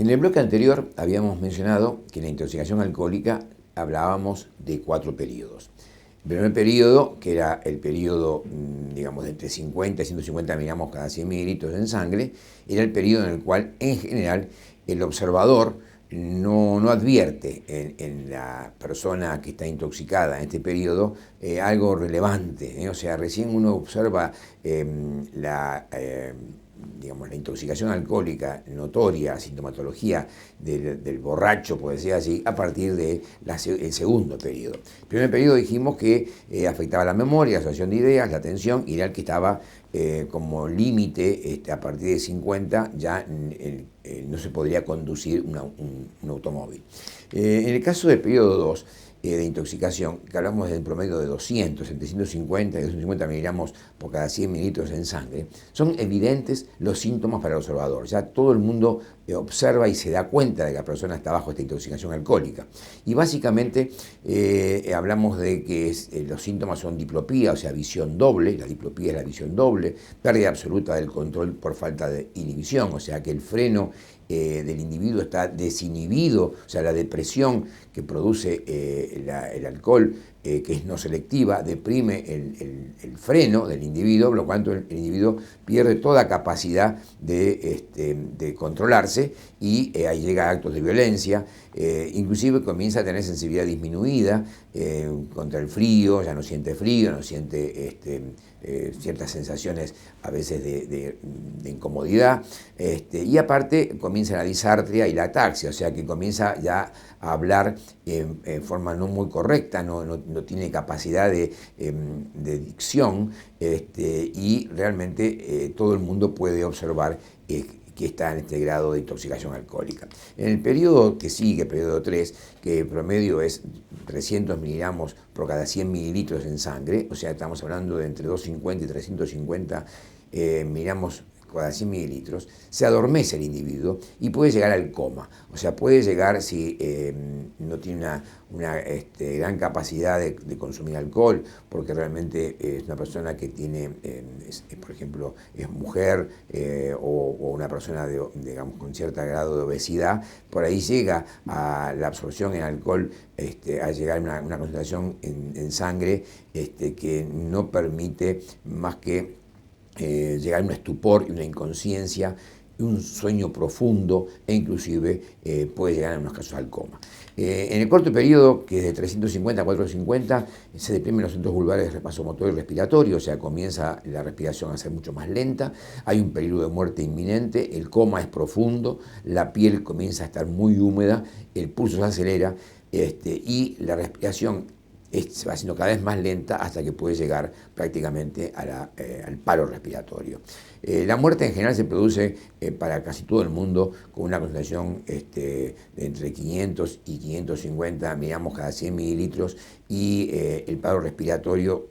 En el bloque anterior habíamos mencionado que en la intoxicación alcohólica hablábamos de 4 periodos. El primer periodo, que era el periodo, digamos, de entre 50 y 150 miligramos cada 100 mililitros en sangre, era el periodo en el cual, en general, el observador no advierte en la persona que está intoxicada en este periodo algo relevante, o sea, recién uno observa digamos, la intoxicación alcohólica notoria, sintomatología del borracho, por decir así, a partir del segundo periodo. El primer periodo dijimos que afectaba la memoria, la asociación de ideas, la atención, y era el que estaba como límite, a partir de 50 ya no se podría conducir un automóvil. En el caso del periodo 2, de intoxicación, que hablamos del promedio de 200, entre 150 y 250 miligramos por cada 100 mililitros en sangre, son evidentes los síntomas para el observador. Ya todo el mundo observa y se da cuenta de que la persona está bajo esta intoxicación alcohólica. Y básicamente hablamos de que los síntomas son diplopía, o sea, visión doble, la diplopía es la visión doble, pérdida absoluta del control por falta de inhibición, o sea, que el freno del individuo está desinhibido, o sea, la depresión que produce el alcohol, que es no selectiva, deprime el freno del individuo, por lo cual el individuo pierde toda capacidad de controlarse y ahí llega a actos de violencia, inclusive comienza a tener sensibilidad disminuida contra el frío, ya no siente frío, no siente ciertas sensaciones a veces de incomodidad, y aparte comienza la disartria y la ataxia, o sea que comienza ya a hablar en forma no muy correcta, no tiene capacidad de dicción, y realmente todo el mundo puede observar que está en este grado de intoxicación alcohólica. En el periodo que sigue, periodo 3, que el promedio es 300 miligramos por cada 100 mililitros en sangre, o sea, estamos hablando de entre 250 y 350 miligramos cada 100 mililitros, se adormece el individuo y puede llegar al coma. O sea, puede llegar, si no tiene una gran capacidad de consumir alcohol, porque realmente es una persona que tiene, por ejemplo, es mujer o una persona digamos, con cierto grado de obesidad, por ahí llega a la absorción en alcohol, a llegar a una concentración en sangre que no permite más que llegar a un estupor y una inconsciencia, un sueño profundo e inclusive puede llegar en unos casos al coma. En el corto periodo, que es de 350 a 450, se deprimen los centros vulvares de vasomotor y respiratorio, o sea, comienza la respiración a ser mucho más lenta, hay un peligro de muerte inminente, el coma es profundo, la piel comienza a estar muy húmeda, el pulso se acelera y la respiración se va haciendo cada vez más lenta hasta que puede llegar prácticamente al paro respiratorio. La muerte en general se produce para casi todo el mundo con una concentración de entre 500 y 550 miligramos cada 100 mililitros y el paro respiratorio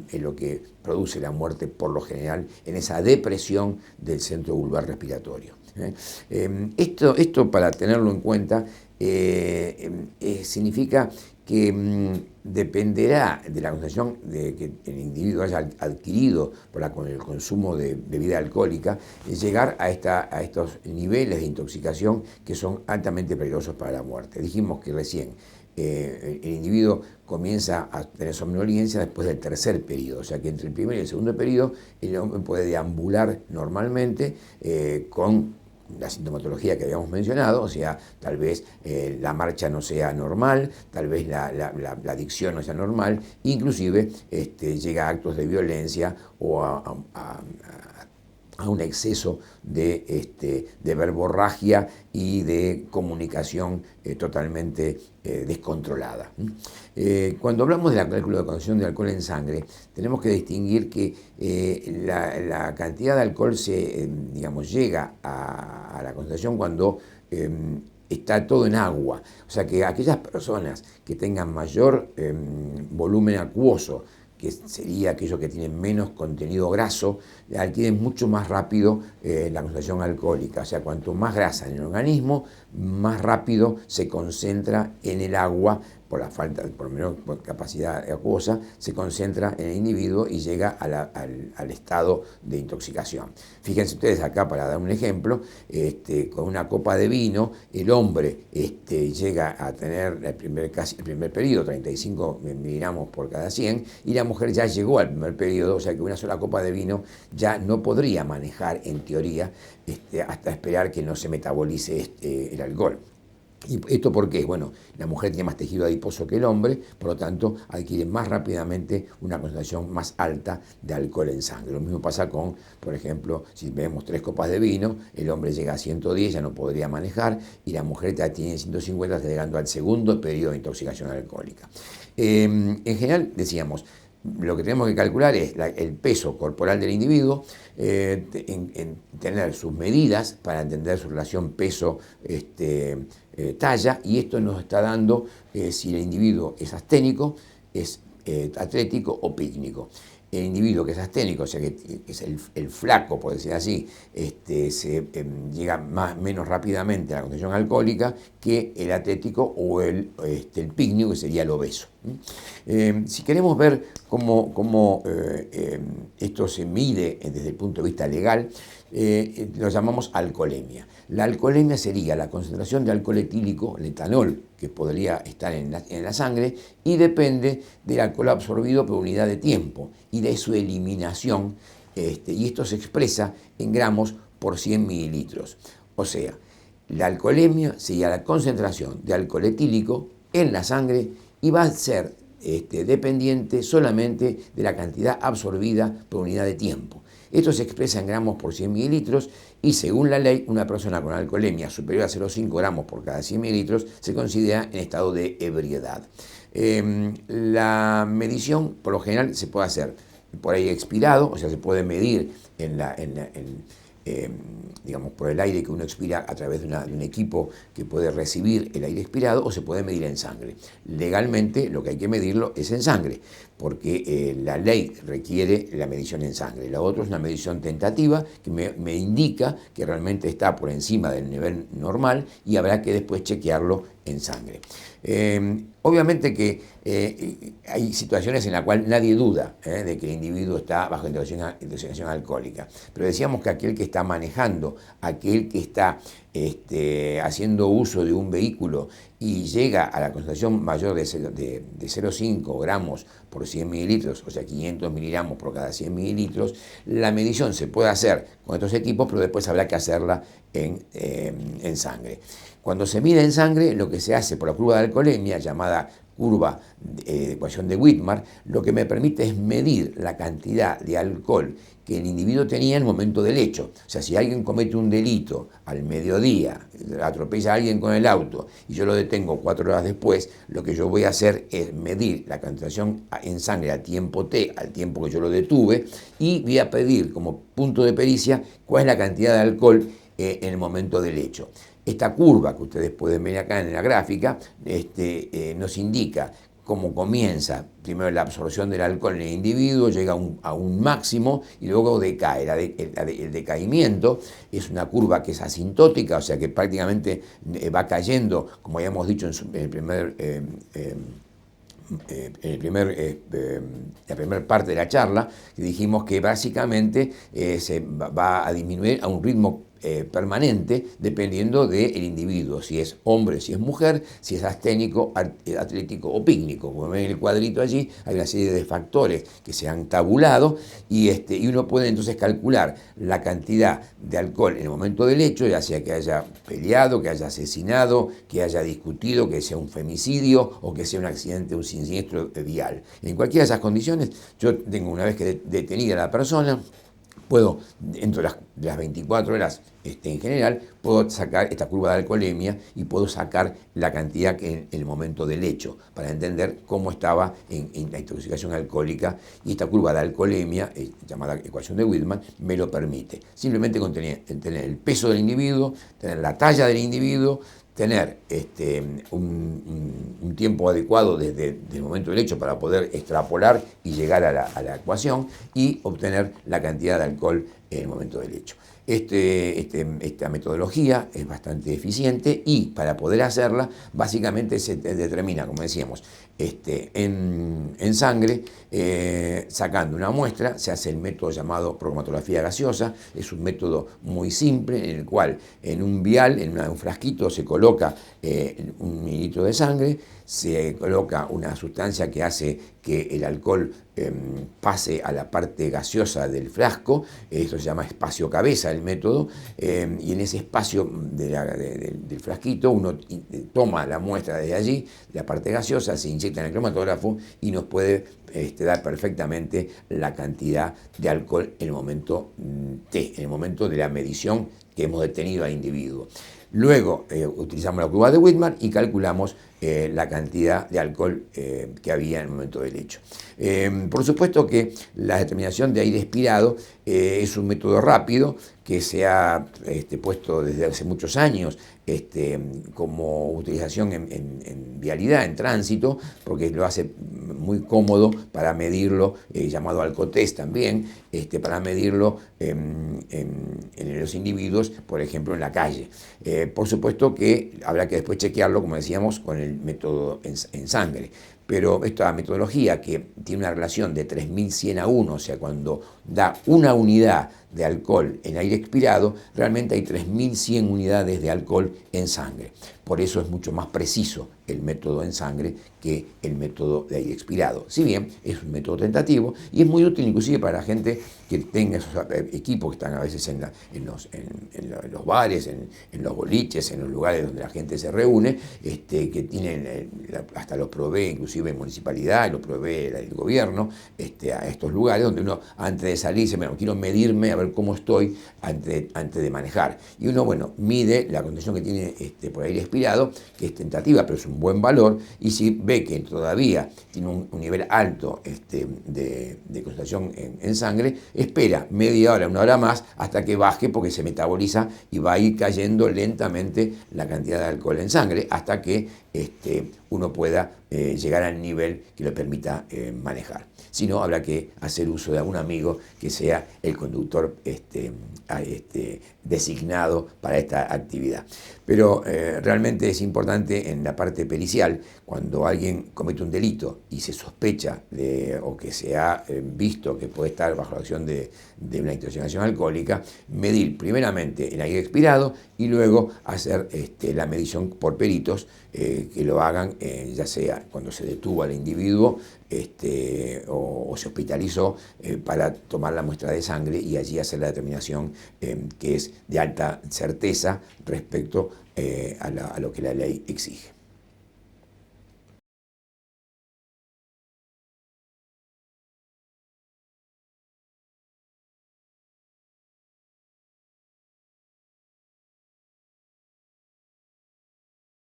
es lo que produce la muerte por lo general en esa depresión del centro vulvar respiratorio. Esto para tenerlo en cuenta significa que dependerá de la concentración que el individuo haya adquirido con el consumo de bebida alcohólica, llegar a estos niveles de intoxicación que son altamente peligrosos para la muerte. Dijimos que recién el individuo comienza a tener somnolencia después del tercer periodo, o sea que entre el primer y el segundo periodo el hombre puede deambular normalmente con la sintomatología que habíamos mencionado, o sea, tal vez la marcha no sea normal, tal vez la dicción no sea normal, inclusive llega a actos de violencia o a un exceso de verborragia y de comunicación totalmente descontrolada. Cuando hablamos de la cálculo de concentración de alcohol en sangre, tenemos que distinguir que la cantidad de alcohol digamos, llega a la concentración cuando está todo en agua. O sea que aquellas personas que tengan mayor volumen acuoso, que sería aquellos que tienen menos contenido graso, adquieren mucho más rápido la concentración alcohólica. O sea, cuanto más grasa en el organismo, más rápido se concentra en el agua por la falta, por lo menos por capacidad acuosa, se concentra en el individuo y llega al estado de intoxicación. Fíjense ustedes acá, para dar un ejemplo, con una copa de vino, el hombre llega a tener el primer periodo, 35 miligramos por cada 100, y la mujer ya llegó al primer periodo, o sea que una sola copa de vino ya no podría manejar, en teoría, hasta esperar que no se metabolice el alcohol. ¿Y esto por qué? Bueno, la mujer tiene más tejido adiposo que el hombre, por lo tanto adquiere más rápidamente una concentración más alta de alcohol en sangre. Lo mismo pasa con, por ejemplo, si vemos 3 copas de vino, el hombre llega a 110, ya no podría manejar, y la mujer ya tiene 150, está llegando al segundo periodo de intoxicación alcohólica. En general, decíamos, lo que tenemos que calcular es el peso corporal del individuo, tener sus medidas para entender su relación peso-talla, y esto nos está dando si el individuo es asténico, es atlético o pícnico. El individuo que es asténico, o sea que es el flaco, por decir así, llega menos rápidamente a la concentración alcohólica que el atlético o el pícnico, que sería el obeso. Si queremos ver cómo esto se mide desde el punto de vista legal, lo llamamos alcoholemia. La alcoholemia sería la concentración de alcohol etílico, el etanol, que podría estar en la sangre, y depende del alcohol absorbido por unidad de tiempo y de su eliminación, y esto se expresa en gramos por 100 mililitros. O sea, la alcoholemia sería la concentración de alcohol etílico en la sangre y va a ser dependiente solamente de la cantidad absorbida por unidad de tiempo. Esto se expresa en gramos por 100 mililitros y, según la ley, una persona con alcoholemia superior a 0,5 gramos por cada 100 mililitros se considera en estado de ebriedad. La medición, por lo general, se puede hacer por aire expirado, o sea, se puede medir digamos, por el aire que uno expira a través de un equipo que puede recibir el aire expirado, o se puede medir en sangre. Legalmente lo que hay que medirlo es en sangre, porque la ley requiere la medición en sangre. La otra es una medición tentativa que me indica que realmente está por encima del nivel normal y habrá que después chequearlo en sangre. Obviamente que hay situaciones en las cuales nadie duda de que el individuo está bajo intoxicación alcohólica, pero decíamos que aquel que está manejando, aquel que está haciendo uso de un vehículo y llega a la concentración mayor de 0,5 gramos por 100 mililitros, o sea 500 miligramos por cada 100 mililitros, la medición se puede hacer con estos equipos, pero después habrá que hacerla en sangre. Cuando se mide en sangre, lo que se hace por la curva de alcoholemia, llamada curva de ecuación de Widmar, lo que me permite es medir la cantidad de alcohol que el individuo tenía en el momento del hecho. O sea, si alguien comete un delito al mediodía, atropella a alguien con el auto y yo lo detengo 4 horas después, lo que yo voy a hacer es medir la concentración en sangre a tiempo T, al tiempo que yo lo detuve, y voy a pedir como punto de pericia cuál es la cantidad de alcohol en el momento del hecho. Esta curva que ustedes pueden ver acá en la gráfica nos indica cómo comienza primero la absorción del alcohol en el individuo, llega a un máximo y luego decae. El decaimiento es una curva que es asintótica, o sea que prácticamente va cayendo, como habíamos dicho la primera parte de la charla, que dijimos que básicamente se va a disminuir a un ritmo permanente dependiendo del individuo, si es hombre, si es mujer, si es asténico, atlético o pícnico. Como ven en el cuadrito allí, hay una serie de factores que se han tabulado y uno puede entonces calcular la cantidad de alcohol en el momento del hecho, ya sea que haya peleado, que haya asesinado, que haya discutido, que sea un femicidio o que sea un accidente, un siniestro vial. En cualquiera de esas condiciones, yo tengo, una vez que detenida a la persona, puedo, dentro de las 24 horas en general, puedo sacar esta curva de alcoholemia y puedo sacar la cantidad que en el momento del hecho, para entender cómo estaba en la intoxicación alcohólica, y esta curva de alcoholemia, llamada ecuación de Widman, me lo permite. Simplemente con tener el peso del individuo, tener la talla del individuo, tener un tiempo adecuado desde el momento del hecho para poder extrapolar y llegar a la ecuación y obtener la cantidad de alcohol en el momento del hecho. Esta metodología es bastante eficiente y para poder hacerla básicamente se determina, como decíamos, en sangre, sacando una muestra, se hace el método llamado cromatografía gaseosa. Es un método muy simple en el cual en un vial, en un frasquito, se coloca 1 mililitro de sangre, se coloca una sustancia que hace que el alcohol pase a la parte gaseosa del frasco. Esto se llama espacio cabeza el método, y en ese espacio del frasquito uno toma la muestra de allí, la parte gaseosa, se inyecta en el cromatógrafo y nos puede dar perfectamente la cantidad de alcohol en el momento T, en el momento de la medición que hemos detenido al individuo. Luego utilizamos la curva de Widmer y calculamos la cantidad de alcohol que había en el momento del hecho. Por supuesto que la determinación de aire expirado es un método rápido que se ha puesto desde hace muchos años como utilización en vialidad, en tránsito, porque lo hace muy cómodo para medirlo, llamado alcotest también, para medirlo en los individuos, por ejemplo, en la calle. Por supuesto que habrá que después chequearlo, como decíamos, con el método en sangre. Pero esta metodología, que tiene una relación de 3100 a 1, o sea, cuando da una unidad de alcohol en aire expirado, realmente hay 3100 unidades de alcohol en sangre. Por eso es mucho más preciso el método en sangre que el método de aire expirado. Si bien es un método tentativo y es muy útil inclusive para la gente que tenga esos equipos que están a veces en los bares, en los boliches, en los lugares donde la gente se reúne, que tienen, hasta los provee inclusive municipalidad, los provee el gobierno, a estos lugares donde uno antes de salir dice, bueno, quiero medirme a ver cómo estoy antes de manejar. Y uno, bueno, mide la condición que tiene por aire expirado, que es tentativa, pero es un buen valor, y si ve que todavía tiene un nivel alto de concentración en sangre, espera media hora, 1 hora más, hasta que baje, porque se metaboliza y va a ir cayendo lentamente la cantidad de alcohol en sangre, hasta que uno pueda llegar al nivel que le permita manejar. Si no, habrá que hacer uso de algún amigo que sea el conductor designado para esta actividad. Pero realmente es importante en la parte pericial, cuando alguien comete un delito y se sospecha o que se ha visto que puede estar bajo la acción de una intoxicación alcohólica, medir primeramente el aire expirado y luego hacer la medición por peritos que lo hagan, ya sea cuando se detuvo al individuo o se hospitalizó, para tomar la muestra de sangre y allí hacer la determinación que es de alta certeza respecto a lo que la ley exige.